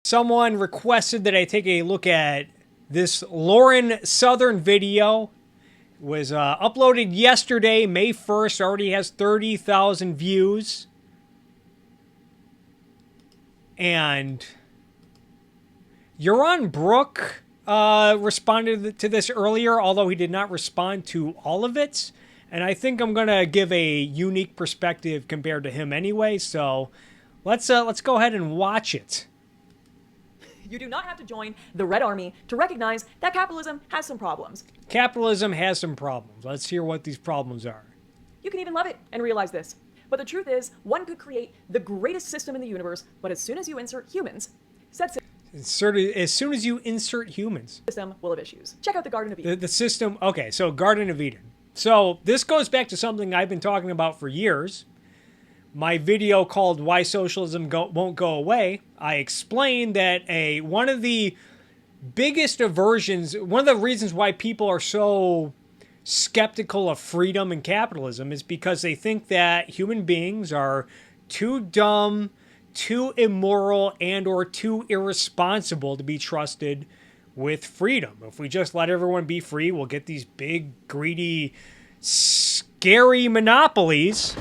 Someone requested that I take a look at this Lauren Southern video. It was uploaded yesterday, May 1st. Already has 30,000 views. And Euron Brook responded to this earlier, although he did not respond to all of it. And I think I'm going to give a unique perspective compared to him anyway. So let's go ahead and watch it. You do not have to join the Red Army to recognize that capitalism has some problems. Capitalism has some problems. Let's hear what these problems are. You can even love it and realize this. But the truth is, one could create the greatest system in the universe, but as soon as you insert humans, said As soon as you insert humans, system will have issues. Check out the Garden of Eden. the system, okay, so Garden of Eden. So this goes back to something I've been talking about for years. My video called Why Socialism Won't Go Away, I explained that one of the biggest aversions, one of the reasons why people are so skeptical of freedom and capitalism is because they think that human beings are too dumb, too immoral, and or too irresponsible to be trusted with freedom. If we just let everyone be free, we'll get these big, greedy, scary monopolies.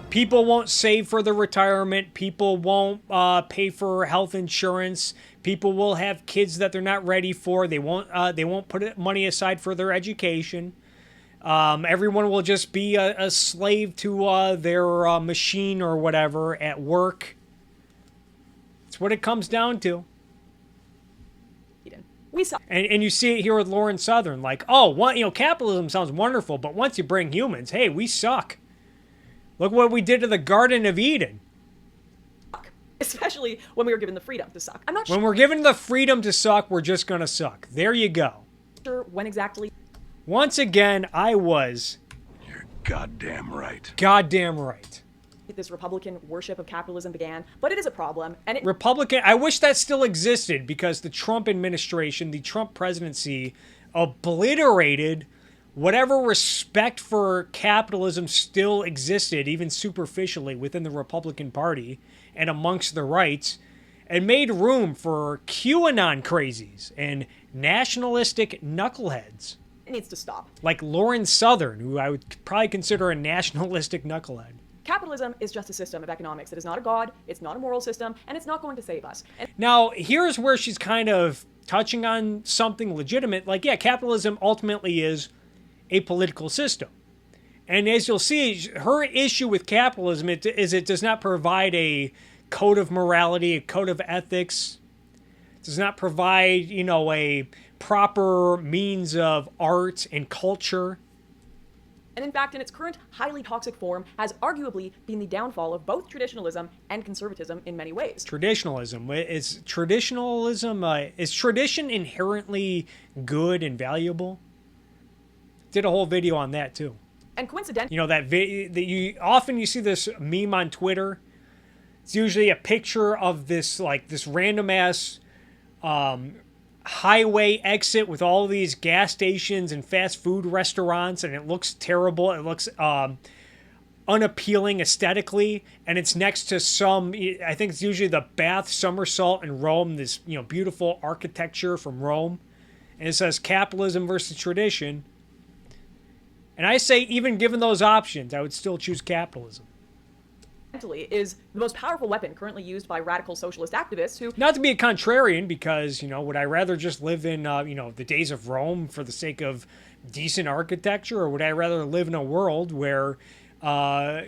People won't save for their retirement. People won't pay for health insurance. People will have kids that they're not ready for. They won't put money aside for their education. Everyone will just be a slave to their machine or whatever at work. That's what it comes down to. We saw. And you see it here with Lauren Southern. Like, oh, capitalism sounds wonderful, but once you bring humans, hey, we suck. Look what we did to the Garden of Eden. Especially when we were given the freedom to suck. I'm not sure. When we're given the freedom to suck, we're just going to suck. There you go. Sure when exactly. Once again, I was... You're goddamn right. Goddamn right. This Republican worship of capitalism began, but it is a problem. And Republican, I wish that still existed because the Trump administration, the Trump presidency, obliterated whatever respect for capitalism still existed, even superficially, within the Republican Party and amongst the right, and made room for QAnon crazies and nationalistic knuckleheads. It needs to stop. Like Lauren Southern, who I would probably consider a nationalistic knucklehead. Capitalism is just a system of economics. It is not a god, it's not a moral system, and it's not going to save us. Now, here's where she's kind of touching on something legitimate. Like, yeah, capitalism ultimately is a political system. And as you'll see, her issue with capitalism is it does not provide a code of morality, a code of ethics. It does not provide, a proper means of art and culture. And in fact, in its current highly toxic form, has arguably been the downfall of both traditionalism and conservatism in many ways. Traditionalism. Is tradition inherently good and valuable? Did a whole video on that too. And coincidentally, you see this meme on Twitter. It's usually a picture of this random ass highway exit with all these gas stations and fast food restaurants, and it looks terrible. It looks unappealing aesthetically, and it's next to I think it's usually the Bath Somersault in Rome, this beautiful architecture from Rome, and it says capitalism versus tradition. And I say, even given those options, I would still choose capitalism. is the most powerful weapon currently used by radical socialist activists who... Not to be a contrarian, because, would I rather just live in, the days of Rome for the sake of decent architecture, or would I rather live in a world where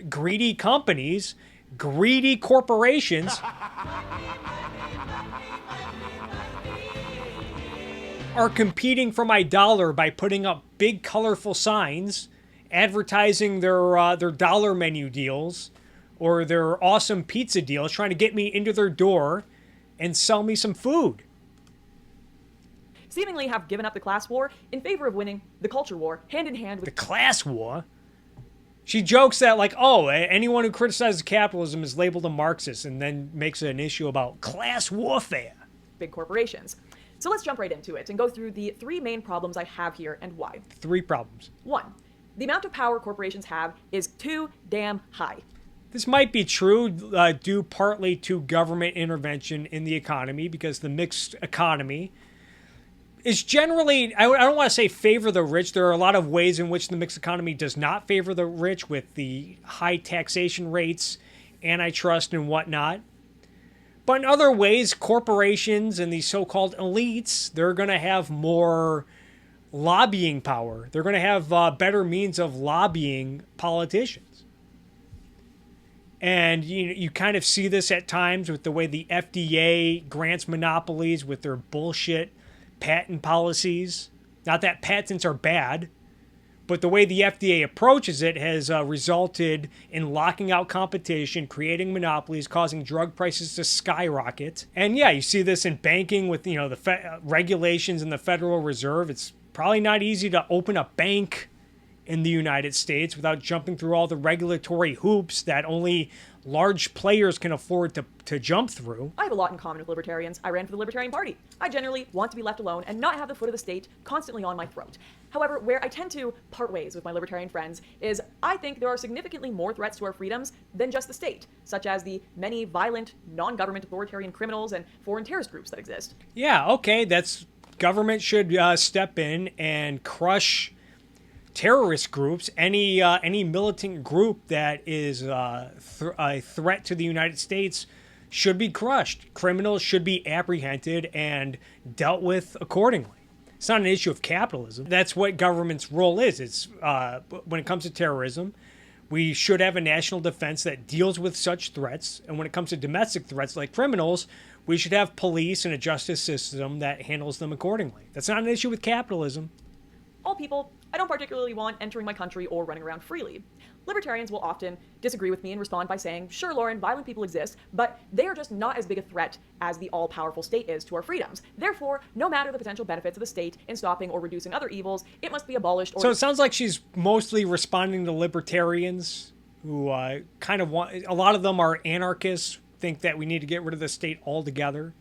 greedy companies, greedy corporations are competing for my dollar by putting up big colorful signs advertising their dollar menu deals or their awesome pizza deals, trying to get me into their door and sell me some food. Seemingly have given up the class war in favor of winning the culture war hand in hand with... The class war? She jokes that, anyone who criticizes capitalism is labeled a Marxist, and then makes an issue about class warfare. Big corporations. So let's jump right into it and go through the three main problems I have here and why. 3 problems. 1. The amount of power corporations have is too damn high. This might be true due partly to government intervention in the economy, because the mixed economy is generally, I don't want to say favor the rich. There are a lot of ways in which the mixed economy does not favor the rich, with the high taxation rates, antitrust, and whatnot. But in other ways, corporations and these so-called elites, they're going to have more lobbying power. They're going to have better means of lobbying politicians. And you kind of see this at times with the way the FDA grants monopolies with their bullshit patent policies. Not that patents are bad, but the way the FDA approaches it has resulted in locking out competition, creating monopolies, causing drug prices to skyrocket. And yeah, you see this in banking with the regulations in the Federal Reserve. It's probably not easy to open a bank in the United States without jumping through all the regulatory hoops that only large players can afford to jump through. I have a lot in common with libertarians. I ran for the Libertarian Party. I generally want to be left alone and not have the foot of the state constantly on my throat. However, where I tend to part ways with my libertarian friends is I think there are significantly more threats to our freedoms than just the state, such as the many violent, non-government authoritarian criminals and foreign terrorist groups that exist. Yeah, okay, government should step in and crush terrorist groups, any militant group that is a threat to the United States should be crushed. Criminals should be apprehended and dealt with accordingly. It's not an issue of capitalism. That's what government's role is. It's when it comes to terrorism, we should have a national defense that deals with such threats. And when it comes to domestic threats like criminals, we should have police and a justice system that handles them accordingly. That's not an issue with capitalism. All people I don't particularly want entering my country or running around freely. Libertarians will often disagree with me and respond by saying, sure, Lauren, violent people exist, but they are just not as big a threat as the all-powerful state is to our freedoms. Therefore, no matter the potential benefits of the state in stopping or reducing other evils, it must be abolished or... So it sounds like she's mostly responding to libertarians who kind of want... A lot of them are anarchists, think that we need to get rid of the state altogether,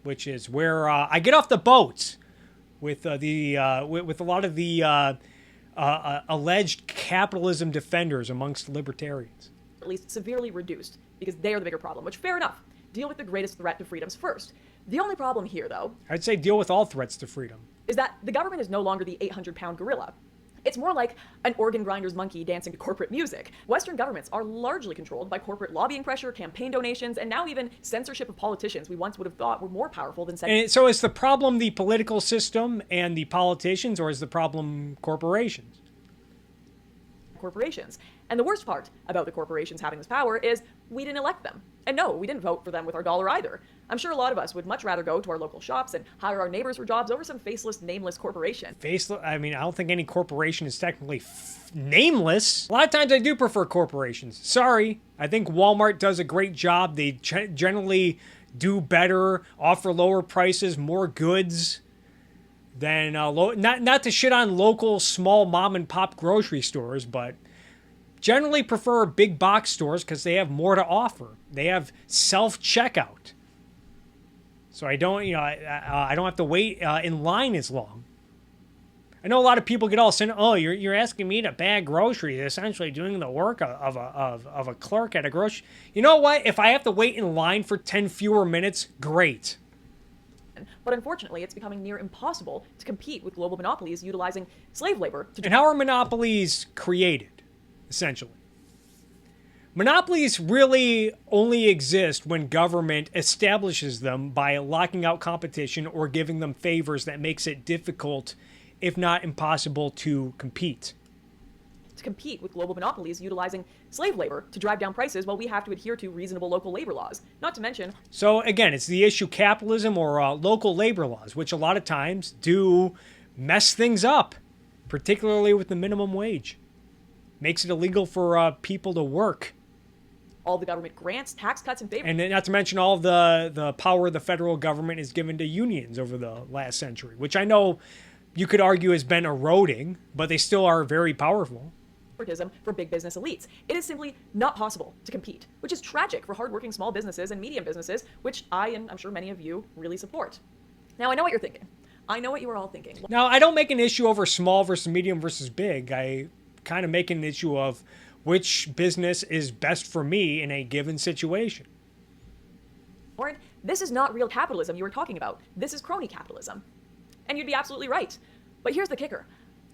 which is where I get off the boat with with a lot of the alleged capitalism defenders amongst libertarians. At least severely reduced, because they are the bigger problem, which, fair enough. Deal with the greatest threat to freedoms first. The only problem here, though... I'd say deal with all threats to freedom. ...is that the government is no longer the 800-pound gorilla. It's more like an organ grinder's monkey dancing to corporate music. Western governments are largely controlled by corporate lobbying pressure, campaign donations, and now even censorship of politicians we once would have thought were more powerful than... And so is the problem the political system and the politicians, or is the problem corporations? Corporations. And the worst part about the corporations having this power is we didn't elect them. And no, we didn't vote for them with our dollar either. I'm sure a lot of us would much rather go to our local shops and hire our neighbors for jobs over some faceless, nameless corporation. Faceless? I mean, I don't think any corporation is technically nameless. A lot of times I do prefer corporations. Sorry. I think Walmart does a great job. They generally do better, offer lower prices, more goods than not to shit on local small mom and pop grocery stores, but generally prefer big box stores because they have more to offer. They have self-checkout, so I don't have to wait in line as long. I know a lot of people get all sent. Oh, you're asking me to bag groceries, essentially doing the work of a clerk at a grocery. You know what? If I have to wait in line for 10 fewer minutes, great. But unfortunately, it's becoming near impossible to compete with global monopolies utilizing slave labor to... And how are monopolies created, essentially? Monopolies really only exist when government establishes them by locking out competition or giving them favors that makes it difficult, if not impossible, to compete. To compete with global monopolies utilizing slave labor to drive down prices while we have to adhere to reasonable local labor laws. Not to mention... So again, it's the issue capitalism or local labor laws, which a lot of times do mess things up, particularly with the minimum wage. Makes it illegal for people to work. All the government grants, tax cuts, and favors. And not to mention all the power the federal government has given to unions over the last century, which I know you could argue has been eroding, but they still are very powerful. For big business elites. It is simply not possible to compete, which is tragic for hardworking small businesses and medium businesses, which I, and I'm sure many of you, really support. Now, I know what you're thinking. I know what you are all thinking. Now, I don't make an issue over small versus medium versus big. I kind of making an issue of which business is best for me in a given situation. Warren, this is not real capitalism you were talking about. This is crony capitalism. And you'd be absolutely right. But here's the kicker.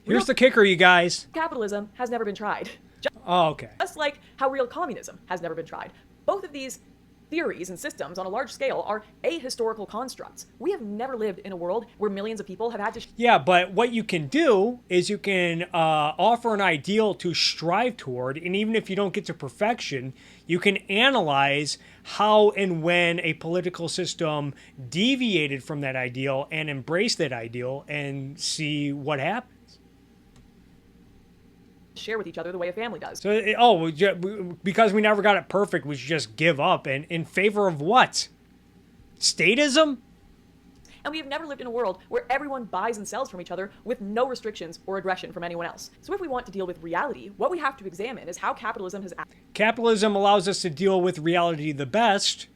Here's the kicker, you guys. Capitalism has never been tried. Oh, okay. Just like how real communism has never been tried. Both of these theories and systems on a large scale are ahistorical constructs. We have never lived in a world where millions of people have had to... Yeah, but what you can do is you can offer an ideal to strive toward, and even if you don't get to perfection, you can analyze how and when a political system deviated from that ideal and embrace that ideal and see what happens. Share with each other the way a family does. So, because we never got it perfect, we should just give up. And in favor of what? Statism? And we have never lived in a world where everyone buys and sells from each other with no restrictions or aggression from anyone else. So if we want to deal with reality, what we have to examine is how capitalism has... Capitalism allows us to deal with reality the best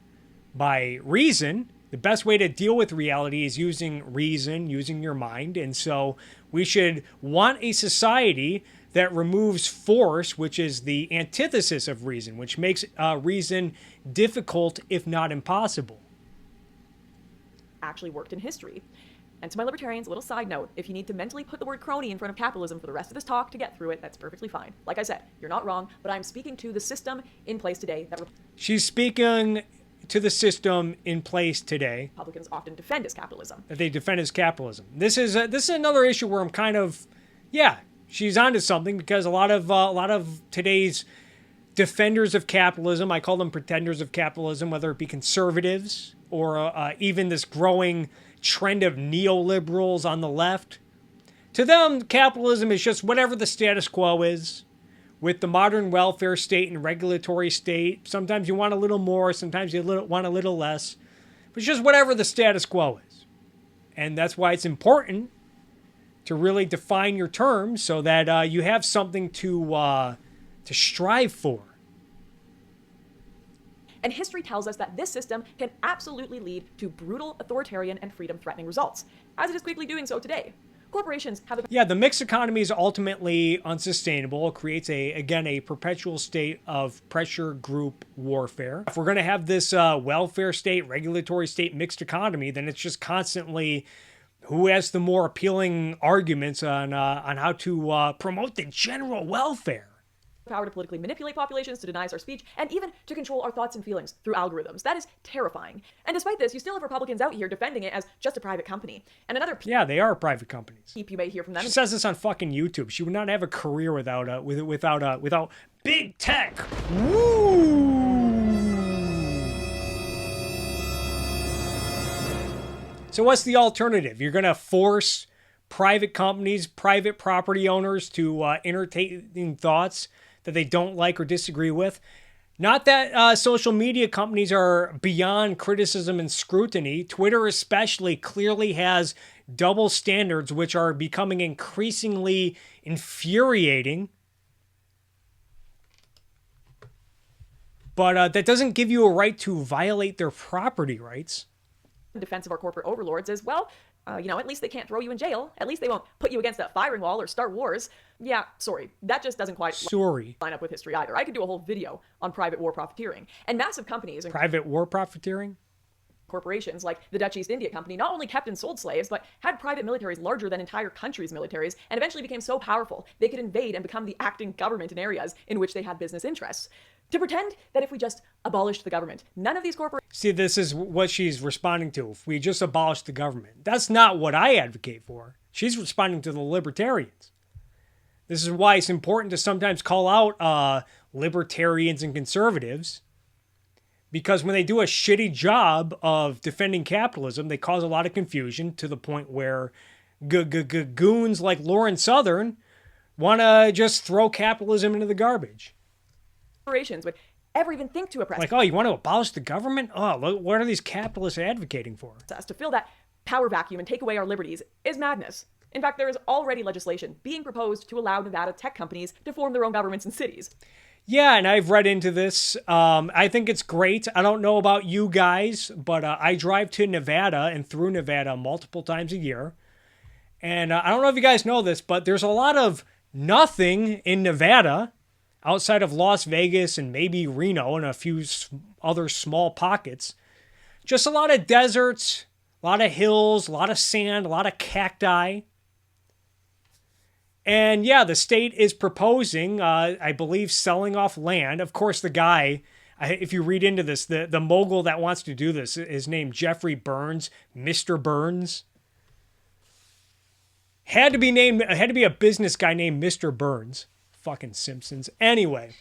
by reason. The best way to deal with reality is using reason, using your mind. And so we should want a society that removes force, which is the antithesis of reason, which makes reason difficult, if not impossible. Actually worked in history. And to my libertarians, a little side note, if you need to mentally put the word crony in front of capitalism for the rest of this talk to get through it, that's perfectly fine. Like I said, you're not wrong, but I'm speaking to the system in place today that... She's speaking to the system in place today Republicans often defend as capitalism. that they defend as capitalism. This is another issue where I'm kind of, yeah, she's onto something, because a lot of today's defenders of capitalism, I call them pretenders of capitalism, whether it be conservatives or even this growing trend of neoliberals on the left. To them, capitalism is just whatever the status quo is. With the modern welfare state and regulatory state, sometimes you want a little more, sometimes you want a little less. But it's just whatever the status quo is. And that's why it's important to really define your terms so that you have something to strive for. And history tells us that this system can absolutely lead to brutal, authoritarian, and freedom-threatening results, as it is quickly doing so today. Corporations have... Yeah, the mixed economy is ultimately unsustainable. It creates, a perpetual state of pressure group warfare. If we're going to have this welfare state, regulatory state, mixed economy, then it's just constantly who has the more appealing arguments on how to promote the general welfare. Power to politically manipulate populations, to deny us our speech, and even to control our thoughts and feelings through algorithms. That is terrifying. And despite this, you still have Republicans out here defending it as just a private company. And another Yeah, they are private companies. peep you may hear from them. She says this on fucking YouTube. She would not have a career without big tech. Woo! So what's the alternative? You're going to force private companies, private property owners to entertain thoughts that they don't like or disagree with. Not that social media companies are beyond criticism and scrutiny. Twitter especially clearly has double standards, which are becoming increasingly infuriating. But that doesn't give you a right to violate their property rights. Defense of our corporate overlords is, well, at least they can't throw you in jail. At least they won't put you against a firing wall or start wars. Yeah, sorry. That just doesn't quite line up with history either. I could do a whole video on private war profiteering. And massive companies... Private war profiteering? Corporations like the Dutch East India Company not only kept and sold slaves, but had private militaries larger than entire countries' militaries, and eventually became so powerful they could invade and become the acting government in areas in which they had business interests. To pretend that if we just abolished the government, none of these corporations... See, this is what she's responding to. If we just abolish the government. That's not what I advocate for. She's responding to the libertarians. This is why it's important to sometimes call out libertarians and conservatives. Because when they do a shitty job of defending capitalism, they cause a lot of confusion to the point where goons like Lauren Southern want to just throw capitalism into the garbage. Corporations would ever even think to oppress... Like, oh, you want to abolish the government? Oh, look, what are these capitalists advocating for? ...us to fill that power vacuum and take away our liberties is madness. In fact, there is already legislation being proposed to allow Nevada tech companies to form their own governments in cities. Yeah, and I've read into this. I think it's great. I don't know about you guys, but I drive to Nevada and through Nevada multiple times a year. And I don't know if you guys know this, but there's a lot of Nothing in Nevada outside of Las Vegas and maybe Reno and a few other small pockets. Just a lot of deserts, a lot of hills, a lot of sand, a lot of cacti. And yeah, the state is proposing, I believe, selling off land. Of course, the guy, if you read into this, the mogul that wants to do this is named Jeffrey Burns, Mr. Burns. Had to be a business guy named Mr. Burns. Fucking Simpsons. Anyway.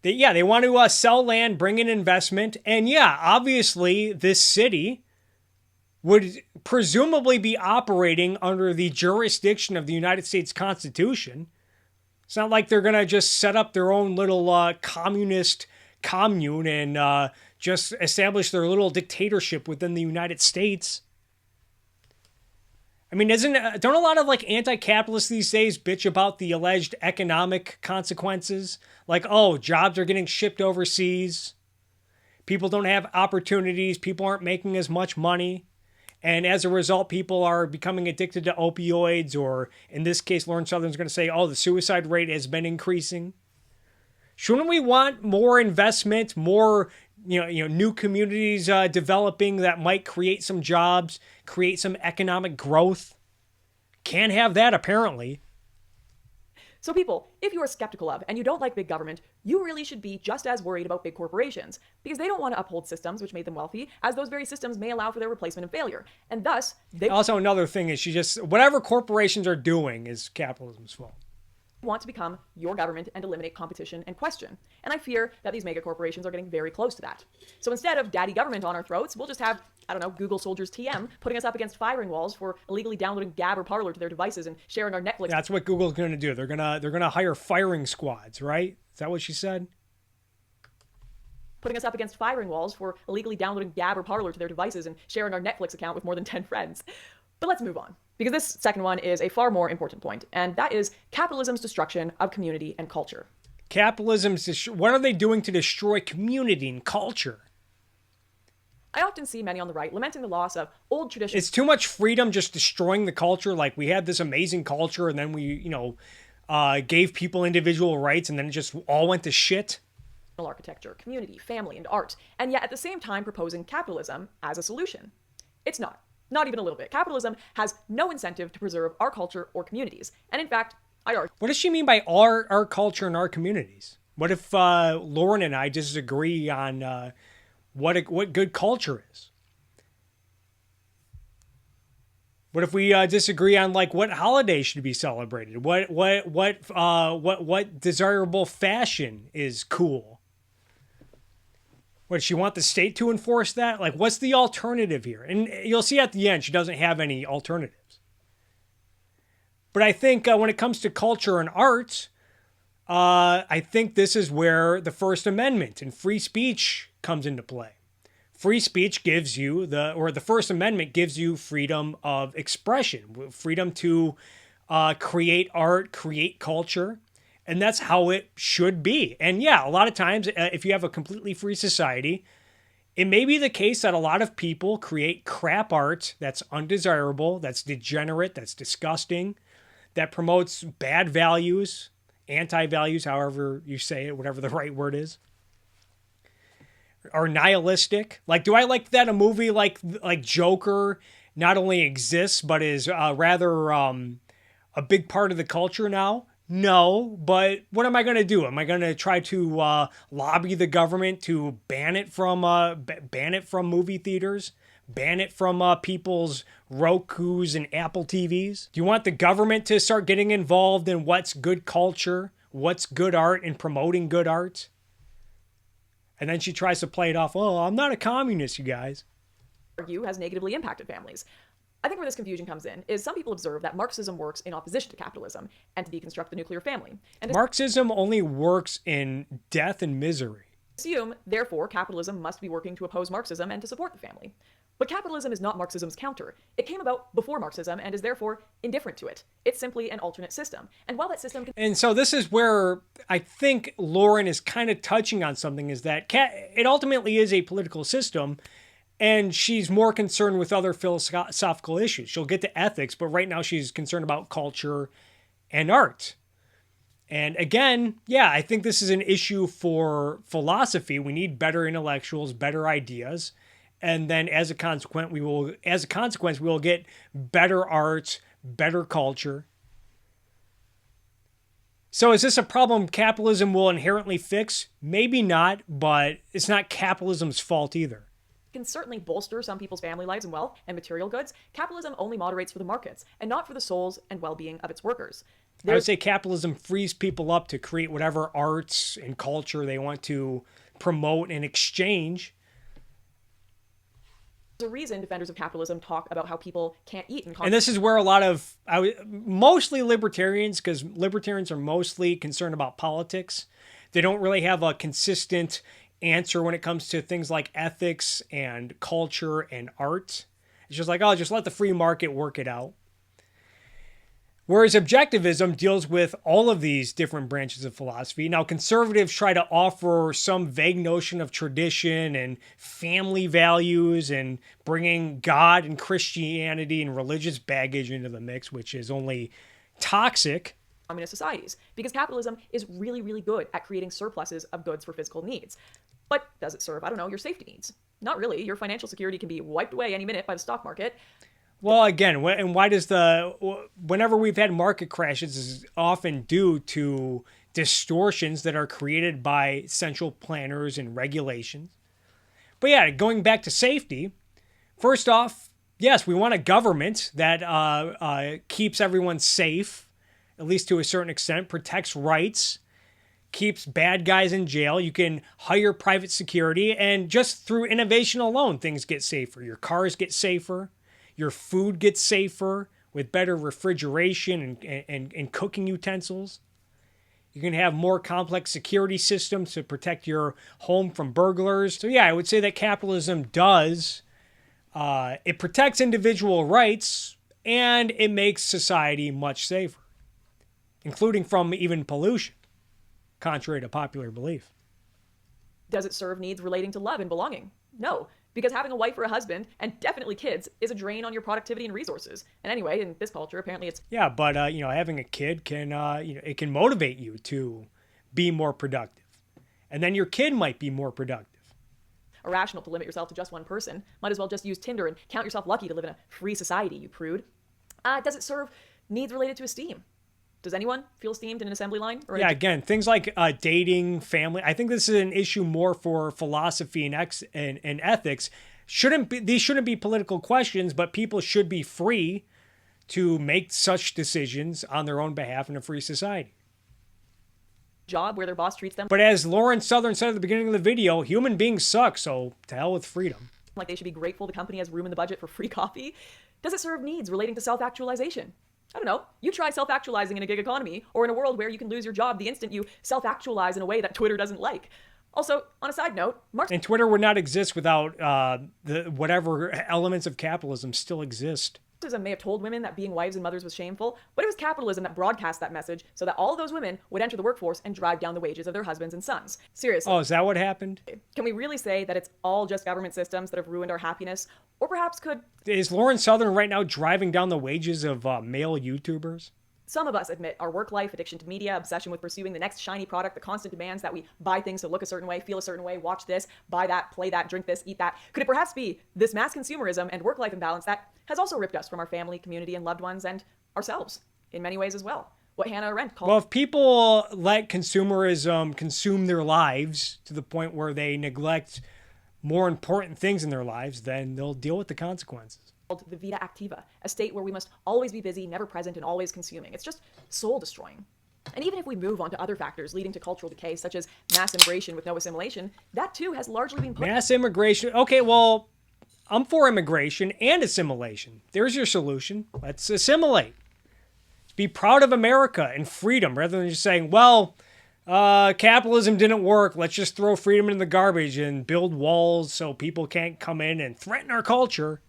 They want to sell land, bring in investment. And yeah, obviously this city would presumably be operating under the jurisdiction of the United States Constitution. It's not like they're going to just set up their own little communist commune and just establish their little dictatorship within the United States. I mean, don't a lot of like anti-capitalists these days bitch about the alleged economic consequences? Like, oh, jobs are getting shipped overseas. People don't have opportunities. People aren't making as much money. And as a result, people are becoming addicted to opioids, or in this case, Lauren Southern's going to say, oh, the suicide rate has been increasing. Shouldn't we want more investment, more new communities developing that might create some jobs, create some economic growth? Can't have that, apparently. So people, if you are skeptical of and you don't like big government, you really should be just as worried about big corporations, because they don't want to uphold systems which made them wealthy, as those very systems may allow for their replacement and failure. And thus, they also, another thing is whatever corporations are doing is capitalism's fault. Want to become your government and eliminate competition and question. And I fear that these mega corporations are getting very close to that. So instead of daddy government on our throats, we'll just have, I don't know, Google soldiers TM putting us up against firing walls for illegally downloading Gab or Parler to their devices and sharing our Netflix. That's what Google's going to do. They're gonna hire firing squads, right? Is that what she said? Putting us up against firing walls for illegally downloading Gab or Parler to their devices and sharing our Netflix account with more than 10 friends. But let's move on, because this second one is a far more important point, and that is capitalism's destruction of community and culture. What are they doing to destroy community and culture? I often see many on the right lamenting the loss of old traditions. It's too much freedom just destroying the culture. Like, we had this amazing culture, and then we, gave people individual rights, and then it just all went to shit. Architecture, community, family, and art, and yet at the same time proposing capitalism as a solution. It's not. Not even a little bit. Capitalism has no incentive to preserve our culture or communities. And in fact, I argue. What does she mean by our culture and our communities? What if Lauren and I disagree on what good culture is? What if we disagree on like what holiday should be celebrated? What desirable fashion is cool? What, does she want the state to enforce that? Like, what's the alternative here? And you'll see at the end, she doesn't have any alternatives. But I think when it comes to culture and arts, I think this is where the First Amendment and free speech comes into play. Free speech gives you the First Amendment gives you freedom of expression, freedom to create art, create culture. And that's how it should be. And yeah, a lot of times, if you have a completely free society, it may be the case that a lot of people create crap art that's undesirable, that's degenerate, that's disgusting, that promotes bad values, anti-values, however you say it, whatever the right word is, or nihilistic. Like, do I like that a movie like Joker not only exists, but is rather a big part of the culture now? No, but what am I going to do? Am I going to try to lobby the government to ban it from movie theaters? Ban it from people's Rokus and Apple TVs? Do you want the government to start getting involved in what's good culture, what's good art, and promoting good art? And then she tries to play it off, oh, I'm not a communist, you guys. Argue has negatively impacted families. I think where this confusion comes in is some people observe that Marxism works in opposition to capitalism and to deconstruct the nuclear family. And Marxism only works in death and misery. Assume, therefore, capitalism must be working to oppose Marxism and to support the family. But capitalism is not Marxism's counter. It came about before Marxism and is therefore indifferent to it. It's simply an alternate system. And while that system And so this is where I think Lauren is kind of touching on something, is that it ultimately is a political system. And she's more concerned with other philosophical issues. She'll get to ethics, but right now she's concerned about culture and art. And again, yeah, I think this is an issue for philosophy. We need better intellectuals, better ideas, and then as a consequence, we will get better art, better culture. So is this a problem capitalism will inherently fix? Maybe not, but it's not capitalism's fault either. Can certainly bolster some people's family lives and wealth and material goods. Capitalism only moderates for the markets and not for the souls and well-being of its workers. I would say capitalism frees people up to create whatever arts and culture they want to promote and exchange. There's a reason defenders of capitalism talk about how people can't eat and this is where a lot of mostly libertarians, because libertarians are mostly concerned about politics. They don't really have a consistent answer when it comes to things like ethics and culture and art. It's just like, oh, just let the free market work it out. Whereas objectivism deals with all of these different branches of philosophy. Now, conservatives try to offer some vague notion of tradition and family values and bringing God and Christianity and religious baggage into the mix, which is only toxic. Communist societies, because capitalism is really, really good at creating surpluses of goods for physical needs. But does it serve, I don't know, your safety needs? Not really. Your financial security can be wiped away any minute by the stock market. Well, again, and why does whenever we've had market crashes is often due to distortions that are created by central planners and regulations. But yeah, going back to safety, first off, yes, we want a government that keeps everyone safe, at least to a certain extent, protects rights, keeps bad guys in jail. You can hire private security, and just through innovation alone, things get safer. Your cars get safer. Your food gets safer with better refrigeration and cooking utensils. You can have more complex security systems to protect your home from burglars. So yeah, I would say that capitalism does. It protects individual rights and it makes society much safer, including from even pollution, contrary to popular belief. Does it serve needs relating to love and belonging? No. Because having a wife or a husband, and definitely kids, is a drain on your productivity and resources. And anyway, in this culture, apparently it's... Yeah, but, having a kid can, it can motivate you to be more productive. And then your kid might be more productive. Irrational to limit yourself to just one person. Might as well just use Tinder and count yourself lucky to live in a free society, you prude. Does it serve needs related to esteem? Does anyone feel esteemed in an assembly line? Yeah, again, things like dating, family. I think this is an issue more for philosophy and ethics. These shouldn't be political questions, but people should be free to make such decisions on their own behalf in a free society. Job where their boss treats them. But as Lauren Southern said at the beginning of the video, human beings suck, so to hell with freedom. Like they should be grateful the company has room in the budget for free coffee. Does it serve needs relating to self-actualization? I don't know. You try self-actualizing in a gig economy or in a world where you can lose your job the instant you self-actualize in a way that Twitter doesn't like. Also, on a side note, and Twitter would not exist without the whatever elements of capitalism still exist. Marxism may have told women that being wives and mothers was shameful, but it was capitalism that broadcast that message so that all of those women would enter the workforce and drive down the wages of their husbands and sons. Seriously. Oh, is that what happened? Can we really say that it's all just government systems that have ruined our happiness? Or perhaps Is Lauren Southern right now driving down the wages of male YouTubers? Some of us admit our work life, addiction to media, obsession with pursuing the next shiny product, the constant demands that we buy things to look a certain way, feel a certain way, watch this, buy that, play that, drink this, eat that. Could it perhaps be this mass consumerism and work-life imbalance that has also ripped us from our family, community, and loved ones, and ourselves in many ways as well? What Hannah Arendt called... Well, if people let consumerism consume their lives to the point where they neglect more important things in their lives, then they'll deal with the consequences. The vita activa, a state where we must always be busy, never present, and always consuming. It's just soul-destroying. And even if we move on to other factors leading to cultural decay, such as mass immigration with no assimilation, that too has largely been put... Mass immigration? Okay, well, I'm for immigration and assimilation. There's your solution. Let's assimilate. Be proud of America and freedom, rather than just saying, well, capitalism didn't work. Let's just throw freedom in the garbage and build walls so people can't come in and threaten our culture.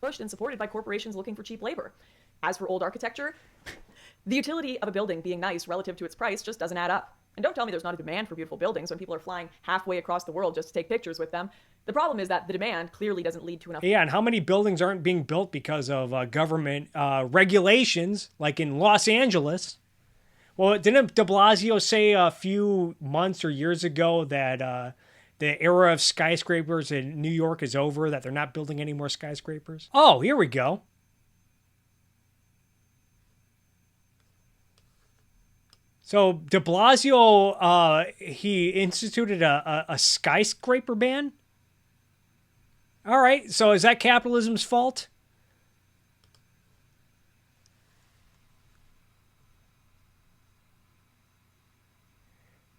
Pushed and supported by corporations looking for cheap labor. As for old architecture, the utility of a building being nice relative to its price just doesn't add up. And don't tell me there's not a demand for beautiful buildings when people are flying halfway across the world just to take pictures with them. The problem is that the demand clearly doesn't lead to enough. Yeah, and how many buildings aren't being built because of government regulations, like in Los Angeles? Well, didn't de Blasio say a few months or years ago that the era of skyscrapers in New York is over, that they're not building any more skyscrapers? Oh, here we go. So de Blasio, he instituted a skyscraper ban? All right, so is that capitalism's fault?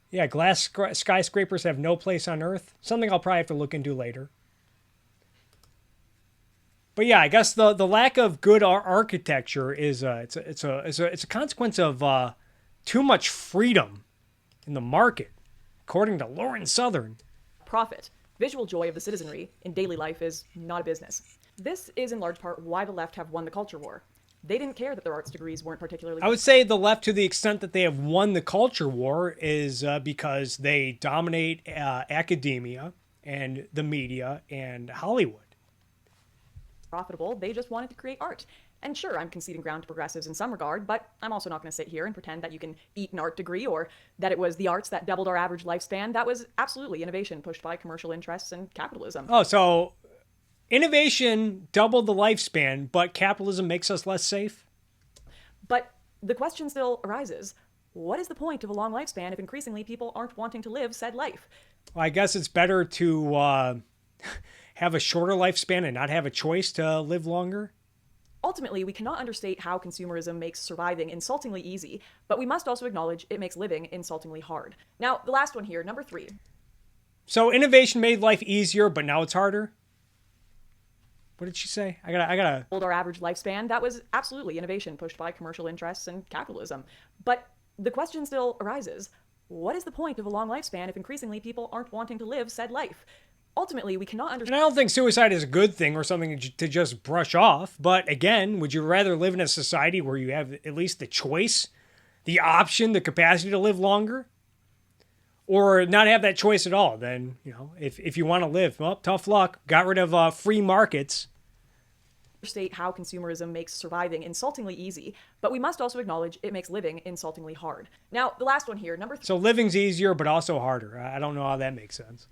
Yeah, glass skyscrapers have no place on Earth. Something I'll probably have to look into later. But yeah, I guess the lack of good architecture is it's a consequence of too much freedom in the market, according to Lauren Southern. Profit. Visual joy of the citizenry in daily life is not a business. This is in large part why the left have won the culture war. They didn't care that their arts degrees weren't particularly... I would say the left, to the extent that they have won the culture war, is because they dominate academia and the media and Hollywood. Profitable. They just wanted to create art. And sure, I'm conceding ground to progressives in some regard, but I'm also not going to sit here and pretend that you can eat an art degree or that it was the arts that doubled our average lifespan. That was absolutely innovation pushed by commercial interests and capitalism. Oh, so innovation doubled the lifespan, but capitalism makes us less safe? But the question still arises, what is the point of a long lifespan if increasingly people aren't wanting to live said life? Well, I guess it's better to have a shorter lifespan and not have a choice to live longer. Ultimately, we cannot understate how consumerism makes surviving insultingly easy, but we must also acknowledge it makes living insultingly hard. Now, the last one here, number 3. So innovation made life easier, but now it's harder? What did she say? I gotta... Hold our average lifespan. That was absolutely innovation pushed by commercial interests and capitalism. But the question still arises, what is the point of a long lifespan if increasingly people aren't wanting to live said life? Ultimately, we cannot understand... And I don't think suicide is a good thing or something to just brush off. But again, would you rather live in a society where you have at least the choice, the option, the capacity to live longer? Or not have that choice at all? Then, you know, if you want to live, well, tough luck. Got rid of free markets. State how consumerism makes surviving insultingly easy, but we must also acknowledge it makes living insultingly hard. Now, the last one here, number 3. So living's easier, but also harder. I don't know how that makes sense.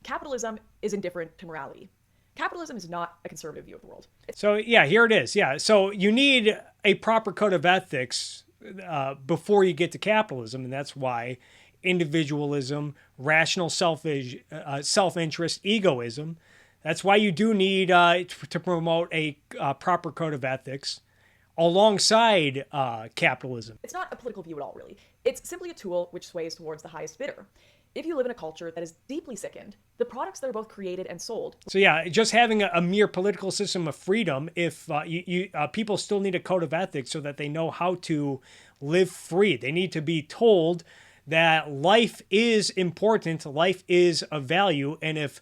Capitalism is indifferent to morality. Capitalism is not a conservative view of the world. So yeah, here it is. Yeah, so you need a proper code of ethics before you get to capitalism, and that's why individualism, rational self-interest, egoism. That's why you do need to promote a proper code of ethics alongside capitalism. It's not a political view at all, really. It's simply a tool which sways towards the highest bidder. If you live in a culture that is deeply sickened, the products that are both created and sold... So yeah, just having a mere political system of freedom, if people still need a code of ethics so that they know how to live free. They need to be told that life is important, life is of value, and if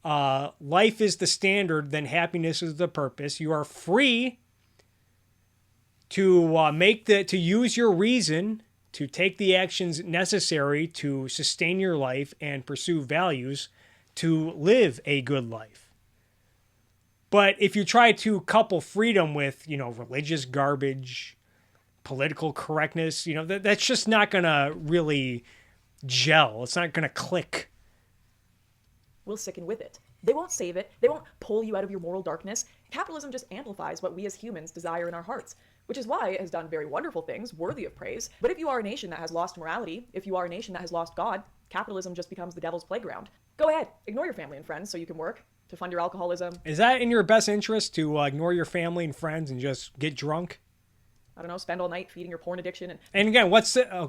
life is the standard, then happiness is the purpose. You are free to use your reason, to take the actions necessary to sustain your life and pursue values to live a good life. But if you try to couple freedom with, religious garbage, political correctness, that's just not going to really gel. It's not going to click. Will sicken with it. They won't save it. They won't pull you out of your moral darkness. Capitalism just amplifies what we as humans desire in our hearts, which is why it has done very wonderful things worthy of praise. But if you are a nation that has lost morality, if you are a nation that has lost God, capitalism just becomes the devil's playground. Go ahead, ignore your family and friends so you can work to fund your alcoholism. Is that in your best interest to ignore your family and friends and just get drunk? I don't know, spend all night feeding your porn addiction and again,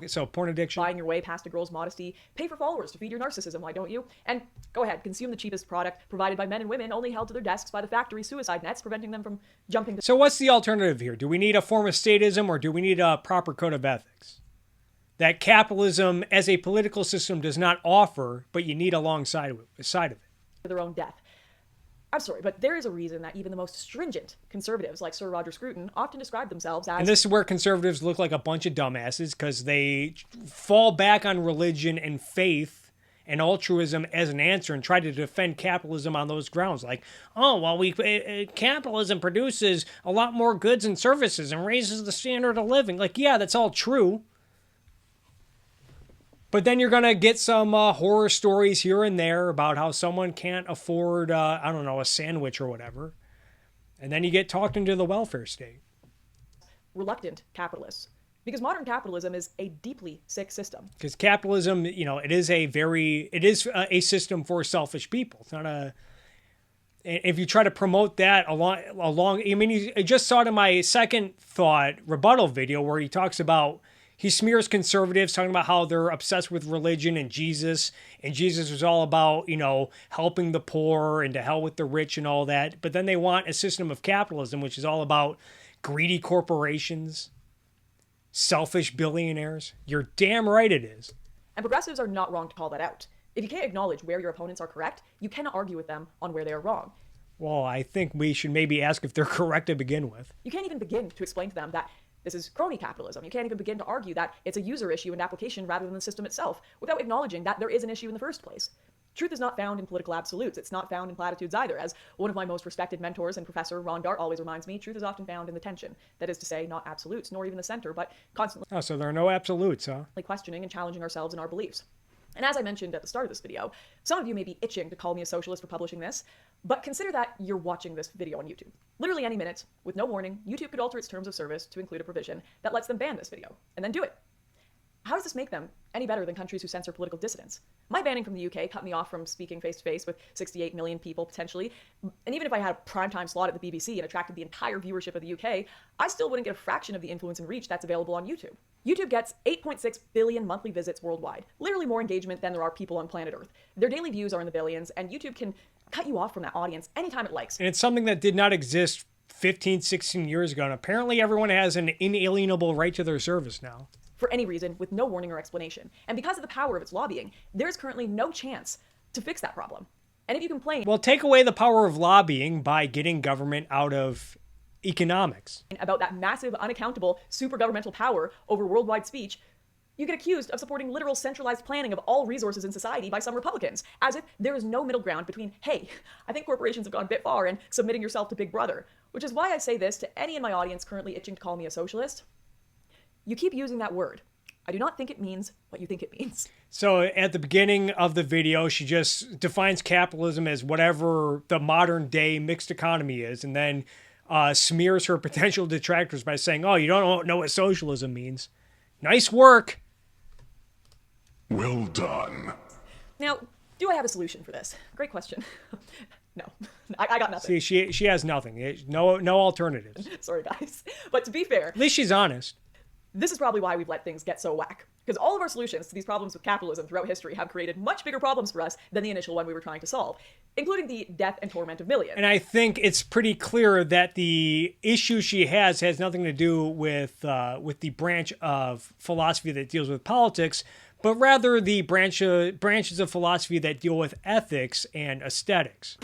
so porn addiction. Buying your way past a girl's modesty. Pay for followers to feed your narcissism, why don't you? And go ahead, consume the cheapest product provided by men and women only held to their desks by the factory suicide nets, preventing them from jumping to... So what's the alternative here? Do we need a form of statism or do we need a proper code of ethics that capitalism as a political system does not offer, but you need alongside of it? Their own death. I'm sorry, but there is a reason that even the most stringent conservatives like Sir Roger Scruton often describe themselves as... And this is where conservatives look like a bunch of dumbasses because they fall back on religion and faith and altruism as an answer and try to defend capitalism on those grounds. Like, oh, well, capitalism produces a lot more goods and services and raises the standard of living. Like, yeah, that's all true. But then you're going to get some horror stories here and there about how someone can't afford, I don't know, a sandwich or whatever. And then you get talked into the welfare state. Reluctant capitalists. Because modern capitalism is a deeply sick system. Because capitalism, you know, it is a system for selfish people. It's not a... If you try to promote that along, I mean, you just saw it in my second thought rebuttal video where he talks about... He smears conservatives, talking about how they're obsessed with religion and Jesus was all about, you know, helping the poor and to hell with the rich and all that. But then they want a system of capitalism, which is all about greedy corporations, selfish billionaires. You're damn right it is. And progressives are not wrong to call that out. If you can't acknowledge where your opponents are correct, you cannot argue with them on where they are wrong. Well, I think we should maybe ask if they're correct to begin with. You can't even begin to explain to them that this is crony capitalism. You can't even begin to argue that it's a user issue and application rather than the system itself without acknowledging that there is an issue in the first place. Truth is not found in political absolutes. It's not found in platitudes either. As one of my most respected mentors and Professor Ron Dart always reminds me, truth is often found in the tension. That is to say, not absolutes, nor even the center, but constantly Oh, so there are no absolutes, huh? questioning and challenging ourselves and our beliefs. And as I mentioned at the start of this video, some of you may be itching to call me a socialist for publishing this, but consider that you're watching this video on YouTube. Literally any minute, with no warning, YouTube could alter its terms of service to include a provision that lets them ban this video, and then do it. How does this make them any better than countries who censor political dissidents? My banning from the UK cut me off from speaking face-to-face with 68 million people potentially, and even if I had a primetime slot at the BBC and attracted the entire viewership of the UK, I still wouldn't get a fraction of the influence and reach that's available on YouTube. YouTube gets 8.6 billion monthly visits worldwide, literally more engagement than there are people on planet Earth. Their daily views are in the billions, and YouTube can cut you off from that audience anytime it likes. And it's something that did not exist 15, 16 years ago, and apparently everyone has an inalienable right to their service now. For any reason, with no warning or explanation. And because of the power of its lobbying, there's currently no chance to fix that problem. And if you complain... Well, take away the power of lobbying by getting government out of economics. ...about that massive, unaccountable, super governmental power over worldwide speech, you get accused of supporting literal centralized planning of all resources in society by some Republicans, as if there is no middle ground between, hey, I think corporations have gone a bit far, and submitting yourself to Big Brother. Which is why I say this to any in my audience currently itching to call me a socialist. You keep using that word. I do not think it means what you think it means. So at the beginning of the video, she just defines capitalism as whatever the modern day mixed economy is, and then smears her potential detractors by saying, oh, you don't know what socialism means. Nice work. Well done. Now, do I have a solution for this? Great question. No, I got nothing. See, she has nothing. No alternatives. Sorry, guys. But to be fair... At least she's honest. This is probably why we've let things get so whack. Because all of our solutions to these problems with capitalism throughout history have created much bigger problems for us than the initial one we were trying to solve, including the death and torment of millions. And I think it's pretty clear that the issue she has nothing to do with the branch of philosophy that deals with politics, but rather the branches of philosophy that deal with ethics and aesthetics.